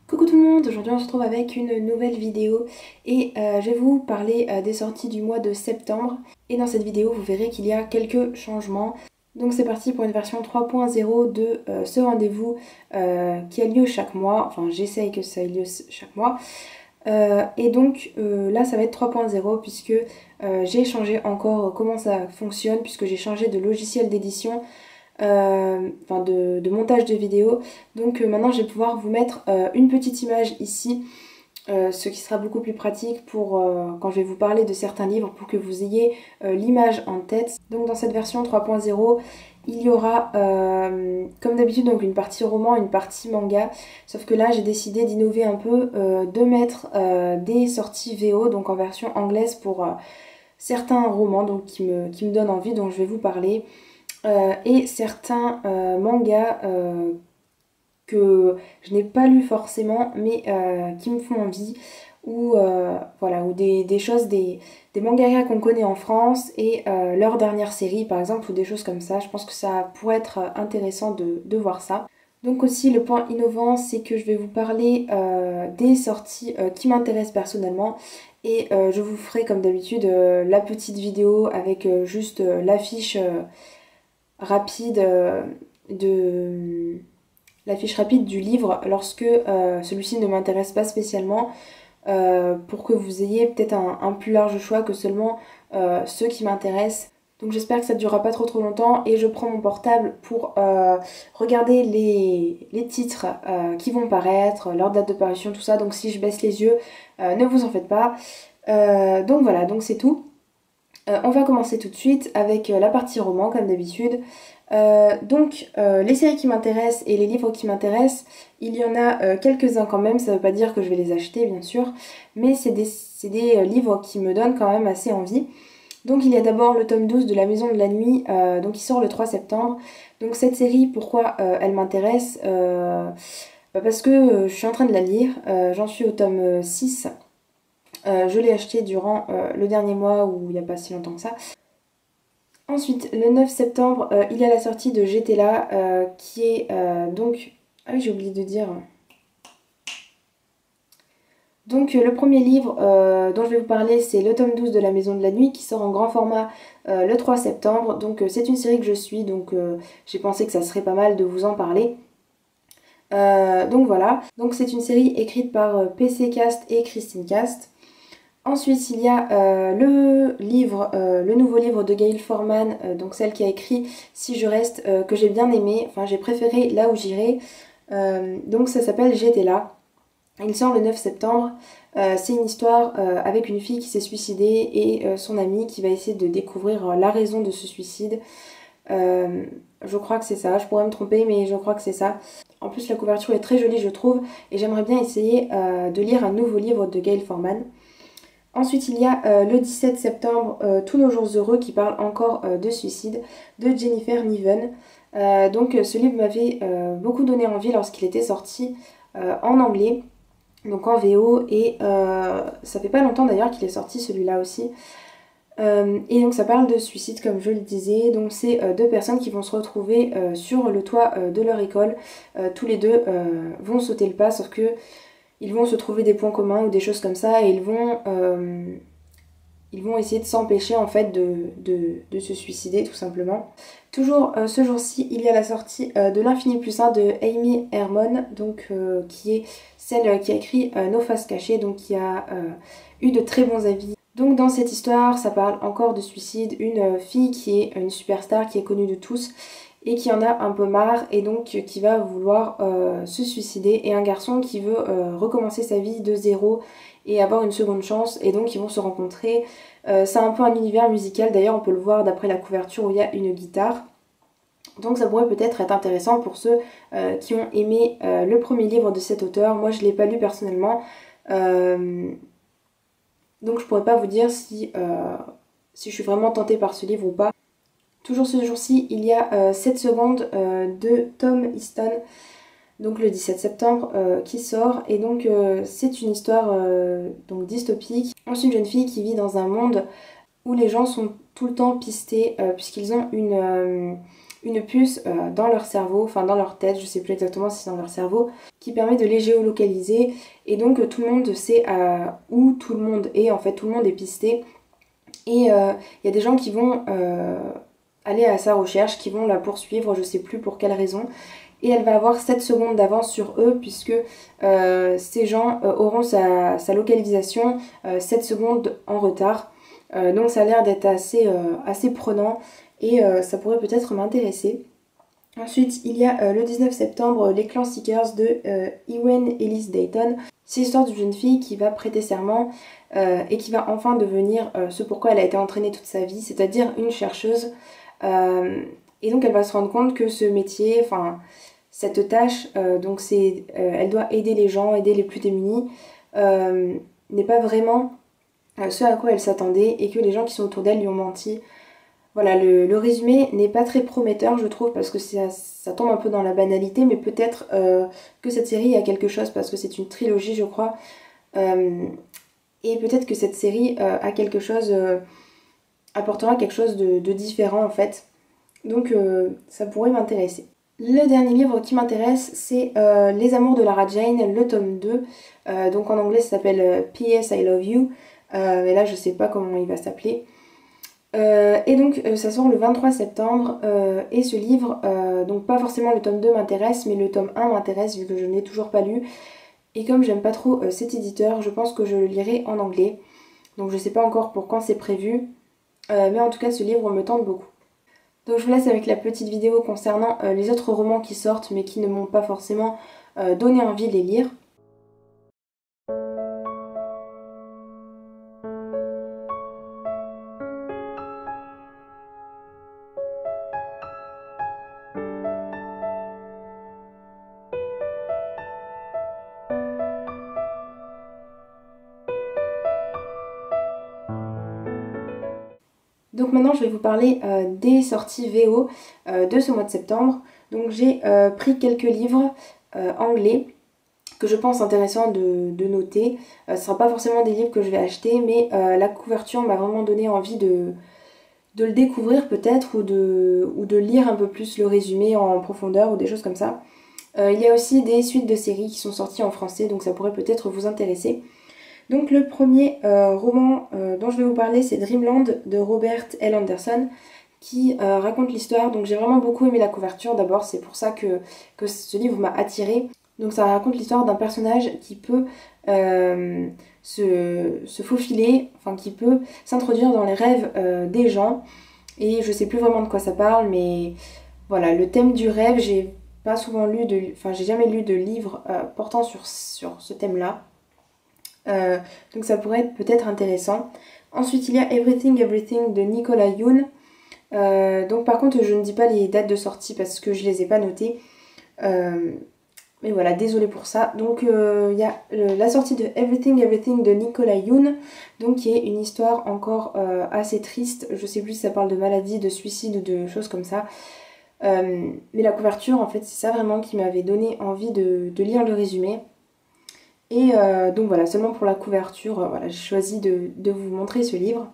Coucou tout le monde, aujourd'hui on se retrouve avec une nouvelle vidéo et je vais vous parler des sorties du mois de septembre. Et dans cette vidéo vous verrez qu'il y a quelques changements. Donc c'est parti pour une version 3.0 de ce rendez-vous qui a lieu chaque mois, enfin j'essaye que ça ait lieu chaque mois. Et donc là ça va être 3.0 puisque j'ai changé encore comment ça fonctionne, puisque j'ai changé de logiciel d'édition. Enfin de montage de vidéo. Donc maintenant je vais pouvoir vous mettre une petite image ici, ce qui sera beaucoup plus pratique pour quand je vais vous parler de certains livres, pour que vous ayez l'image en tête. Donc dans cette version 3.0 il y aura comme d'habitude donc une partie roman, une partie manga, sauf que là j'ai décidé d'innover un peu, de mettre des sorties VO, donc en version anglaise pour certains romans donc qui me donnent envie, dont je vais vous parler. Et certains mangas que je n'ai pas lus forcément mais qui me font envie, ou voilà, ou des choses, des mangaka qu'on connaît en France et leur dernière série par exemple, ou des choses comme ça. Je pense que ça pourrait être intéressant de voir ça. Donc aussi le point innovant, c'est que je vais vous parler des sorties qui m'intéressent personnellement, et je vous ferai comme d'habitude la petite vidéo avec juste l'affiche rapide de l'affiche rapide du livre lorsque celui-ci ne m'intéresse pas spécialement, pour que vous ayez peut-être un plus large choix que seulement ceux qui m'intéressent. Donc j'espère que ça ne durera pas trop longtemps, et je prends mon portable pour regarder les titres qui vont paraître, leur date de parution, tout ça. Donc si je baisse les yeux, ne vous en faites pas. Donc voilà, donc c'est tout. On va commencer tout de suite avec la partie roman comme d'habitude. Les séries qui m'intéressent et les livres qui m'intéressent, il y en a quelques-uns quand même. Ça ne veut pas dire que je vais les acheter bien sûr, mais c'est des livres qui me donnent quand même assez envie. Donc il y a d'abord le tome 12 de La Maison de la Nuit, donc qui sort le 3 septembre. Donc cette série, pourquoi elle m'intéresse? Parce que je suis en train de la lire, j'en suis au tome 6. Je l'ai acheté durant le dernier mois, ou il n'y a pas si longtemps que ça. Ensuite, le 9 septembre, il y a la sortie de J'étais là, qui est donc... Ah oui, j'ai oublié de dire. Donc le premier livre dont je vais vous parler, c'est le tome 12 de La Maison de la Nuit, qui sort en grand format le 3 septembre. Donc c'est une série que je suis, donc j'ai pensé que ça serait pas mal de vous en parler. Donc voilà, donc c'est une série écrite par PC Cast et Christine Cast. Ensuite, il y a le nouveau livre de Gail Forman, donc celle qui a écrit Si je reste, que j'ai bien aimé, enfin j'ai préféré Là où j'irai. Donc ça s'appelle J'étais là. Il sort le 9 septembre. C'est une histoire avec une fille qui s'est suicidée et son amie qui va essayer de découvrir la raison de ce suicide. Je crois que c'est ça, je pourrais me tromper mais je crois que c'est ça. En plus la couverture est très jolie je trouve, et j'aimerais bien essayer de lire un nouveau livre de Gail Forman. Ensuite, il y a le 17 septembre, Tous nos jours heureux, qui parle encore de suicide, de Jennifer Niven. Donc ce livre m'avait beaucoup donné envie lorsqu'il était sorti en anglais, donc en VO, et ça fait pas longtemps d'ailleurs qu'il est sorti celui-là aussi. Et donc ça parle de suicide comme je le disais. Donc c'est deux personnes qui vont se retrouver sur le toit de leur école. Tous les deux vont sauter le pas, sauf que ils vont se trouver des points communs ou des choses comme ça, et ils vont essayer de s'empêcher en fait de se suicider tout simplement. Toujours ce jour-ci, il y a la sortie de l'Infini plus 1 de Amy Hermon, donc qui est celle qui a écrit Nos faces cachées, donc qui a eu de très bons avis. Donc dans cette histoire, ça parle encore de suicide, une fille qui est une superstar, qui est connue de tous, et qui en a un peu marre, et donc qui va vouloir se suicider, et un garçon qui veut recommencer sa vie de zéro et avoir une seconde chance, et donc ils vont se rencontrer. C'est un peu un univers musical, d'ailleurs on peut le voir d'après la couverture où il y a une guitare. Donc ça pourrait peut-être être intéressant pour ceux qui ont aimé le premier livre de cet auteur. Moi je ne l'ai pas lu personnellement, donc je pourrais pas vous dire si je suis vraiment tentée par ce livre ou pas. Toujours ce jour-ci, il y a 7 secondes de Tom Easton, donc le 17 septembre, qui sort. Et donc c'est une histoire donc dystopique. C'est une jeune fille qui vit dans un monde où les gens sont tout le temps pistés, puisqu'ils ont une puce dans leur cerveau, enfin dans leur tête, je sais plus exactement si c'est dans leur cerveau, qui permet de les géolocaliser et donc tout le monde sait où tout le monde est, en fait tout le monde est pisté et il y a des gens qui vont aller à sa recherche, qui vont la poursuivre, je sais plus pour quelle raison, et elle va avoir 7 secondes d'avance sur eux puisque ces gens auront sa localisation 7 secondes en retard. Donc ça a l'air d'être assez prenant et ça pourrait peut-être m'intéresser. Ensuite, il y a le 19 septembre, Les Clan Seekers de Ewen Ellis Dayton. C'est l'histoire d'une jeune fille qui va prêter serment et qui va enfin devenir ce pourquoi elle a été entraînée toute sa vie, c'est-à-dire une chercheuse. Et donc elle va se rendre compte que ce métier, enfin cette tâche, elle doit aider les gens, aider les plus démunis, n'est pas vraiment ce à quoi elle s'attendait et que les gens qui sont autour d'elle lui ont menti. Voilà, le résumé n'est pas très prometteur, je trouve, parce que ça tombe un peu dans la banalité, mais peut-être que cette série a quelque chose, parce que c'est une trilogie, je crois, et peut-être que cette série a quelque chose, apportera quelque chose de différent, en fait. Donc ça pourrait m'intéresser. Le dernier livre qui m'intéresse, c'est Les Amours de Lara Jane, le tome 2. Donc en anglais, ça s'appelle P.S. I Love You. Mais là, je sais pas comment il va s'appeler. Et donc ça sort le 23 septembre et ce livre, donc pas forcément le tome 2 m'intéresse mais le tome 1 m'intéresse vu que je ne l'ai toujours pas lu et comme j'aime pas trop cet éditeur je pense que je le lirai en anglais donc je sais pas encore pour quand c'est prévu mais en tout cas ce livre me tente beaucoup. Donc je vous laisse avec la petite vidéo concernant les autres romans qui sortent mais qui ne m'ont pas forcément donné envie de les lire. Donc maintenant je vais vous parler des sorties VO de ce mois de septembre. Donc j'ai pris quelques livres anglais que je pense intéressant de noter. Ce ne sera pas forcément des livres que je vais acheter mais la couverture m'a vraiment donné envie de le découvrir peut-être ou de lire un peu plus le résumé en profondeur ou des choses comme ça. Il y a aussi des suites de séries qui sont sorties en français donc ça pourrait peut-être vous intéresser. Donc le premier roman dont je vais vous parler c'est Dreamland de Robert L. Anderson qui raconte l'histoire. Donc j'ai vraiment beaucoup aimé la couverture d'abord, c'est pour ça que ce livre m'a attirée. Donc ça raconte l'histoire d'un personnage qui peut se faufiler, enfin qui peut s'introduire dans les rêves des gens. Et je sais plus vraiment de quoi ça parle mais voilà, le thème du rêve, j'ai pas souvent lu j'ai jamais lu de livre portant sur ce thème-là. Donc ça pourrait être peut-être intéressant. Ensuite il y a Everything Everything de Nicolas Yoon. Donc par contre je ne dis pas les dates de sortie parce que je les ai pas notées. Mais voilà, désolée pour ça. Donc il y a la sortie de Everything Everything de Nicolas Yoon. Donc qui est une histoire encore assez triste. Je sais plus si ça parle de maladie, de suicide ou de choses comme ça. Mais la couverture en fait c'est ça vraiment qui m'avait donné envie de lire le résumé. Et donc voilà, seulement pour la couverture, voilà, j'ai choisi de vous montrer ce livre.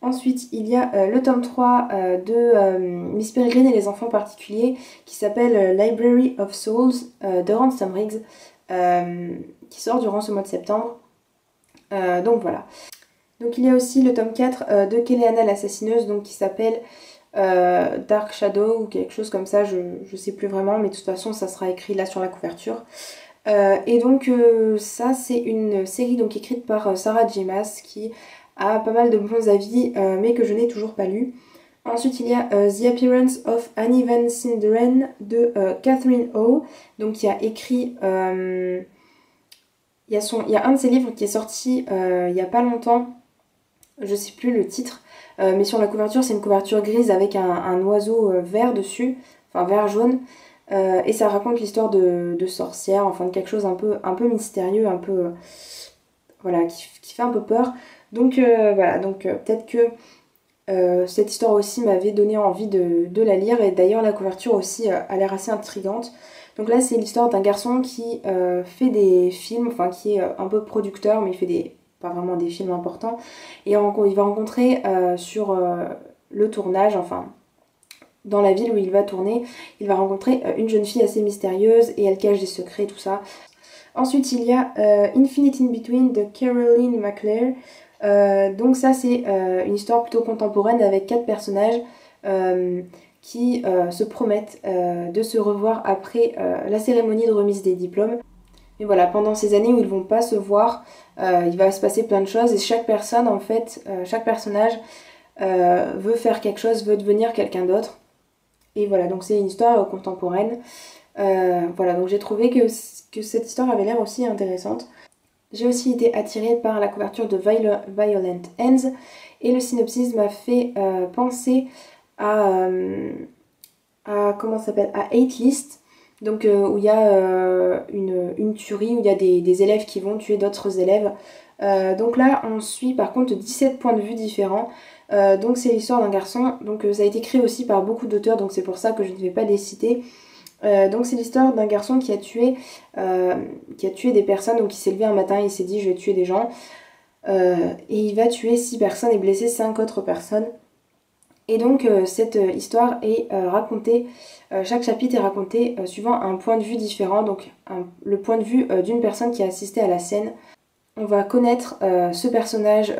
Ensuite, il y a le tome 3 de Miss Peregrine et les enfants particuliers qui s'appelle Library of Souls de Ransom Riggs qui sort durant ce mois de septembre. Donc voilà. Donc il y a aussi le tome 4 de Keleana l'assassineuse donc qui s'appelle Dark Shadow ou quelque chose comme ça, je sais plus vraiment mais de toute façon ça sera écrit là sur la couverture. Et donc ça c'est une série donc écrite par Sarah J. Maas qui a pas mal de bons avis mais que je n'ai toujours pas lu. Ensuite il y a The Appearance of Annie Van Sinderen de Catherine O. Donc qui a écrit... il y a un de ses livres qui est sorti il n'y a pas longtemps, je sais plus le titre, mais sur la couverture c'est une couverture grise avec un oiseau vert dessus, enfin vert jaune. Et ça raconte l'histoire de sorcières, enfin de quelque chose un peu mystérieux, un peu voilà, qui fait un peu peur. Donc voilà, donc peut-être que cette histoire aussi m'avait donné envie de la lire et d'ailleurs la couverture aussi a l'air assez intrigante. Donc là c'est l'histoire d'un garçon qui fait des films, enfin qui est un peu producteur mais il fait pas vraiment des films importants et il va rencontrer sur le tournage, enfin dans la ville où il va tourner, il va rencontrer une jeune fille assez mystérieuse et elle cache des secrets, tout ça. Ensuite, il y a Infinite in Between de Caroline McClare. Donc ça, c'est une histoire plutôt contemporaine avec 4 personnages qui se promettent de se revoir après la cérémonie de remise des diplômes. Et voilà, pendant ces années où ils vont pas se voir, il va se passer plein de choses et chaque personne, en fait, chaque personnage veut faire quelque chose, veut devenir quelqu'un d'autre. Et voilà, donc c'est une histoire contemporaine. Voilà, donc j'ai trouvé que cette histoire avait l'air aussi intéressante. J'ai aussi été attirée par la couverture de Violent Ends et le synopsis m'a fait penser à comment ça s'appelle, à Hate List, donc où il y a une tuerie, où il y a des élèves qui vont tuer d'autres élèves. Donc là on suit par contre 17 points de vue différents. Donc c'est l'histoire d'un garçon, donc ça a été créé aussi par beaucoup d'auteurs, donc c'est pour ça que je ne vais pas les citer. Donc c'est l'histoire d'un garçon qui a tué des personnes, donc il s'est levé un matin, il s'est dit je vais tuer des gens, et il va tuer 6 personnes et blesser 5 autres personnes. Et donc cette histoire est racontée, chaque chapitre est raconté suivant un point de vue différent, donc le point de vue d'une personne qui a assisté à la scène. On va connaître ce personnage,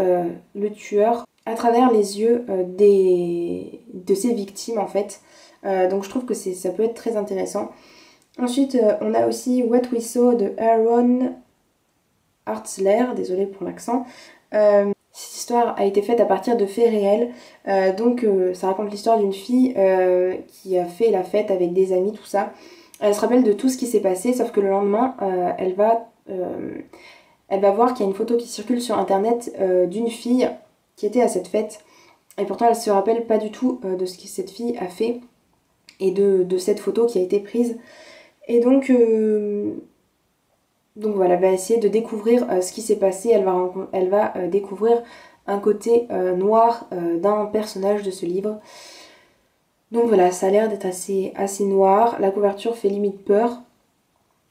le tueur, à travers les yeux de ses victimes en fait. Donc je trouve que ça peut être très intéressant. Ensuite, on a aussi What We Saw de Aaron Hartzler, désolée pour l'accent. Cette histoire a été faite à partir de faits réels. Donc ça raconte l'histoire d'une fille qui a fait la fête avec des amis, tout ça. Elle se rappelle de tout ce qui s'est passé, sauf que le lendemain, elle va voir qu'il y a une photo qui circule sur internet d'une fille qui était à cette fête. Et pourtant, elle se rappelle pas du tout de ce que cette fille a fait et de cette photo qui a été prise. Et donc voilà, elle va essayer de découvrir ce qui s'est passé. Elle va découvrir un côté noir d'un personnage de ce livre. Donc voilà, ça a l'air d'être assez noir. La couverture fait limite peur.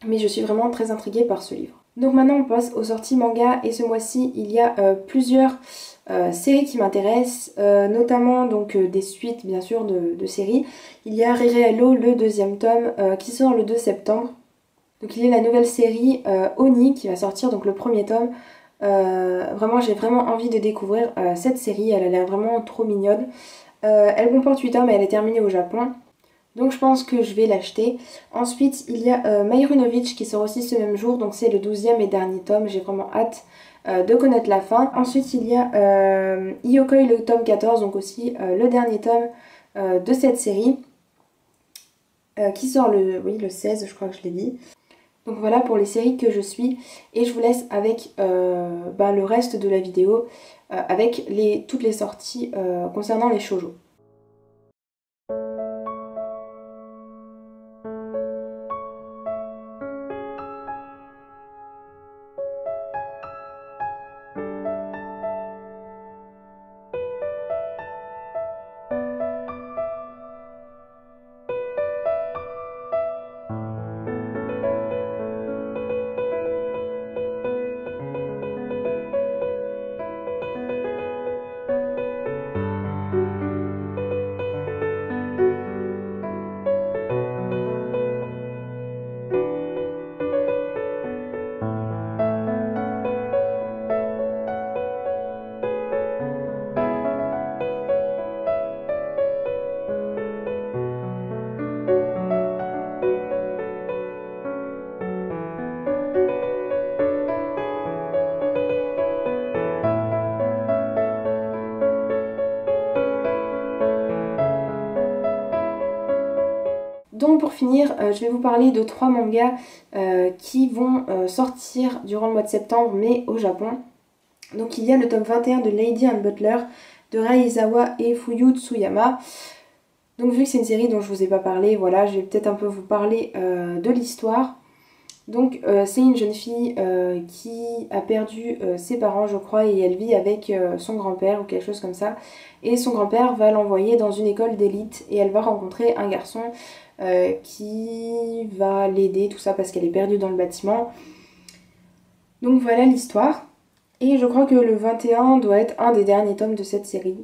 Mais je suis vraiment très intriguée par ce livre. Donc maintenant on passe aux sorties manga. Et ce mois-ci, il y a plusieurs séries qui m'intéressent. Notamment donc des suites bien sûr de séries. Il y a Rere Hello, le 2e tome, qui sort le 2 septembre. Donc il y a la nouvelle série Oni qui va sortir, donc le 1er tome. Vraiment, j'ai vraiment envie de découvrir cette série, elle a l'air vraiment trop mignonne. Elle comporte 8 tomes et elle est terminée au Japon. Donc je pense que je vais l'acheter. Ensuite, il y a My Runovich qui sort aussi ce même jour, donc c'est le 12e et dernier tome. J'ai vraiment hâte de connaître la fin. Ensuite, il y a Iyokoi le tome 14, donc aussi le dernier tome de cette série. Qui sort le 16, je crois que je l'ai dit. Donc voilà pour les séries que je suis et je vous laisse avec le reste de la vidéo avec toutes les sorties concernant les shoujo. Donc pour finir, je vais vous parler de 3 mangas qui vont sortir durant le mois de septembre mais au Japon. Donc il y a le tome 21 de Lady and Butler de Rei Izawa et Fuyu Tsuyama. Donc vu que c'est une série dont je vous ai pas parlé, voilà, je vais peut-être un peu vous parler de l'histoire. Donc c'est une jeune fille qui a perdu ses parents je crois et elle vit avec son grand-père ou quelque chose comme ça. Et son grand-père va l'envoyer dans une école d'élite et elle va rencontrer un garçon qui va l'aider, tout ça parce qu'elle est perdue dans le bâtiment. Donc voilà l'histoire. Et je crois que le 21 doit être un des derniers tomes de cette série.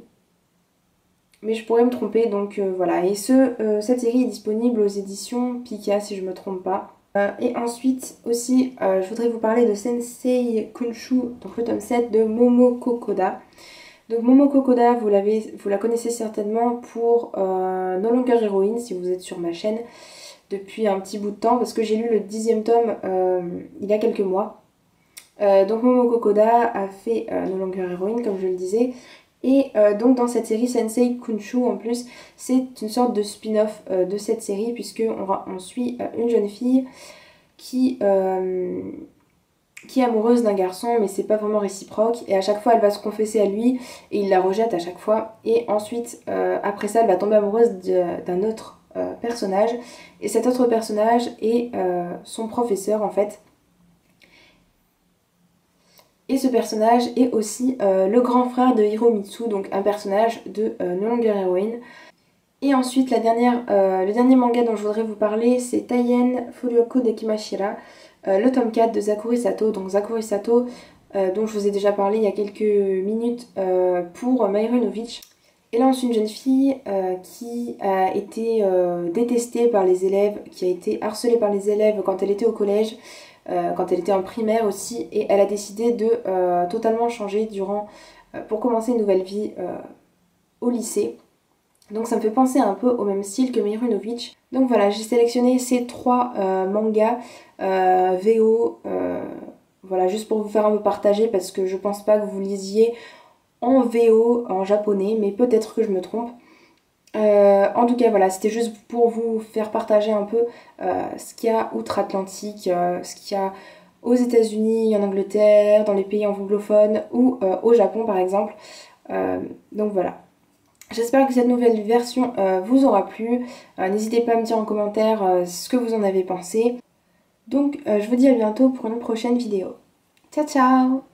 mais je pourrais me tromper, donc voilà. Et cette série est disponible aux éditions Pika si je me trompe pas. Et ensuite aussi, je voudrais vous parler de Sensei Kunshu, donc le tome 7 de Momo Kokoda. Donc Momo Kokoda, vous la connaissez certainement pour No Longer Heroine si vous êtes sur ma chaîne depuis un petit bout de temps, parce que j'ai lu le 10e tome il y a quelques mois. Donc Momo Kokoda a fait No Longer Heroine comme je le disais. Et donc dans cette série Sensei Kunshu en plus, c'est une sorte de spin-off de cette série, puisque on suit une jeune fille qui est amoureuse d'un garçon, mais c'est pas vraiment réciproque, et à chaque fois elle va se confesser à lui et il la rejette à chaque fois, et ensuite après ça elle va tomber amoureuse d'un autre personnage, et cet autre personnage est son professeur en fait. Et ce personnage est aussi le grand frère de Hiromitsu, donc un personnage de No Longer Heroine. Et ensuite, le dernier manga dont je voudrais vous parler, c'est Taien Furyoko Dekimashira, le tome 4 de Zakuri Sato. Donc Zakuri Sato, dont je vous ai déjà parlé il y a quelques minutes pour My Hero Novitch. Et là, on suit une jeune fille qui a été détestée par les élèves, qui a été harcelée par les élèves quand elle était au collège, quand elle était en primaire aussi, et elle a décidé de totalement changer pour commencer une nouvelle vie au lycée. Donc ça me fait penser un peu au même style que Miru Novitch. Donc voilà, j'ai sélectionné ces trois mangas VO, voilà, juste pour vous faire un peu partager, parce que je pense pas que vous lisiez en VO, en japonais, mais peut-être que je me trompe. En tout cas, voilà, c'était juste pour vous faire partager un peu ce qu'il y a outre-Atlantique, ce qu'il y a aux États-Unis, en Angleterre, dans les pays anglophones ou au Japon par exemple. Donc voilà. J'espère que cette nouvelle version vous aura plu. N'hésitez pas à me dire en commentaire ce que vous en avez pensé. Donc je vous dis à bientôt pour une prochaine vidéo. Ciao ciao!